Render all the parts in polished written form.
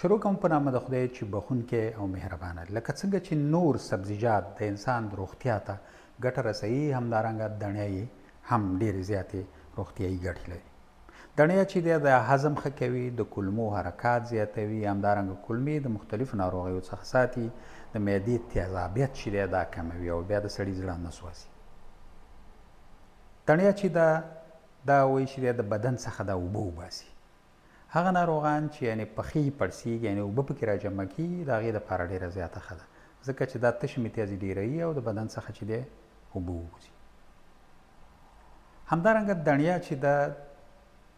شروع کوم په نامه د خدای چې بخونکی او مهربانه. لکه څنګه چې نور سبزیجات د انسان روغتیا ته ګټه رسوي، همدارنګه دڼیا هم ډېرې زیاتې روغتیایي ګټې لري. دڼیا چې دی د هضم ښه کوي، د کولمو حرکات زیاتوي، همدارنګه کولمې د مختلفو ناروغیو څخه ساتي، د معدې تیزابیت چې دی دا کموي او بیا د سړي زړه نه سوځي. دڼیا چې دا وایي چې د بدن څخه دا اوبه وباسي. هغه ناروغان چې یعنې پخې پړسېږي، یعنې اوبه پکې راجمع کېږي، د هغې دپاره ډېره زیاته ښه ده، ځکه چې دا تشې میتیازې ډېروي او د بدن څخه چې دی اوبه ووځي. همدارنګه دڼیا چې ده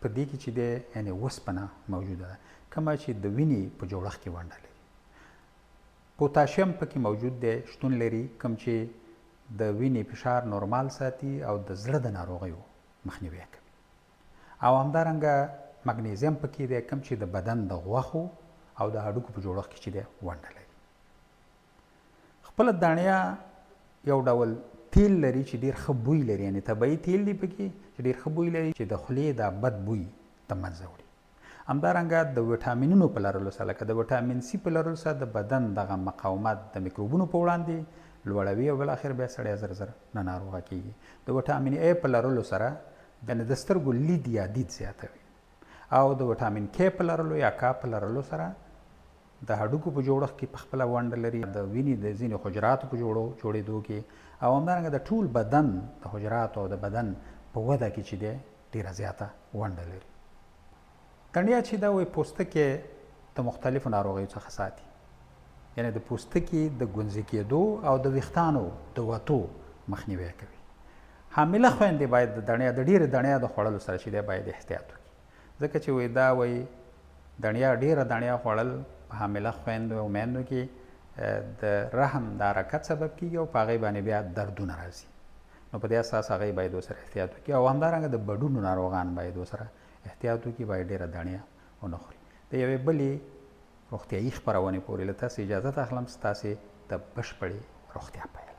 په دې کې چې دی یعنې وسپنه موجوده ده، کومه چې د وینې په جوړښت کې ونډه لري. پوتاشیم پکې موجود دی، شتون لري، کوم چې د وینې فشار نورمال ساتي او د زړه د ناروغیو مخنیوی کوي. او همدارنګه مګنیزیم پکې دی، کوم چې د بدن د غوښو او د هډوکو په جوړښت کې چې دی ونډه لري. خپله دڼیا یو ډول تیل لري چې ډېر ښه بوی لري، یعنې طبیعي تیل دی پکې چې ډېر ښه بوی لري، چې د خولې دا بد بوی د منځه وړي. همدارنګه د ویټامینونو په لرلو سره، لکه د ویټامین سی په لرلو سره د بدن دغه مقاومت د میکروبونو په وړاندې لوړوي او بالاخره بیا سړی زر زر نه ناروغه کېږي. د ویټامین ای په لرلو سره یعنې د سترګو لید یا دید زیاتوي، او د ویټامین کې په لرلو یا کا په لرلو سره د هډوکو په جوړښت کې په خپله ونډه لري، د وینې د ځینې حجراتو په جوړېدو کې، او همدارنګه د ټول بدن د حجراتو او د بدن په وده کې چې دی ډېره زیاته ونډه لري. دڼیا چې دا وایي پوستکی د مختلفو ناروغیو څخه ساتي، یعنې د پوستکي د ګونځې کېدو او د ویښتانو د وتو مخنیوی کوي. حامله خویندې باید د ډېرې دڼیا د خوړلو سره چې دی باید احتیاط وکړي، ځکه چې دا وایي ډېره دڼیا خوړل په حامله خویندو او میندو کې د رحم د حرکت سبب کېږي او په هغې باندې بیا دردونه راځي. نو په دې اساس هغې باید ورسره احتیاط وکړي، او همدارنګه د بډونو ناروغان باید ورسره احتیاط وکړي، باید ډېره دڼیا ونه خوري. د یوې بلې روغتیایي خپرونې پورې له تاسې اجازت اخلم، ستاسې د بشپړې روغتیا پیل.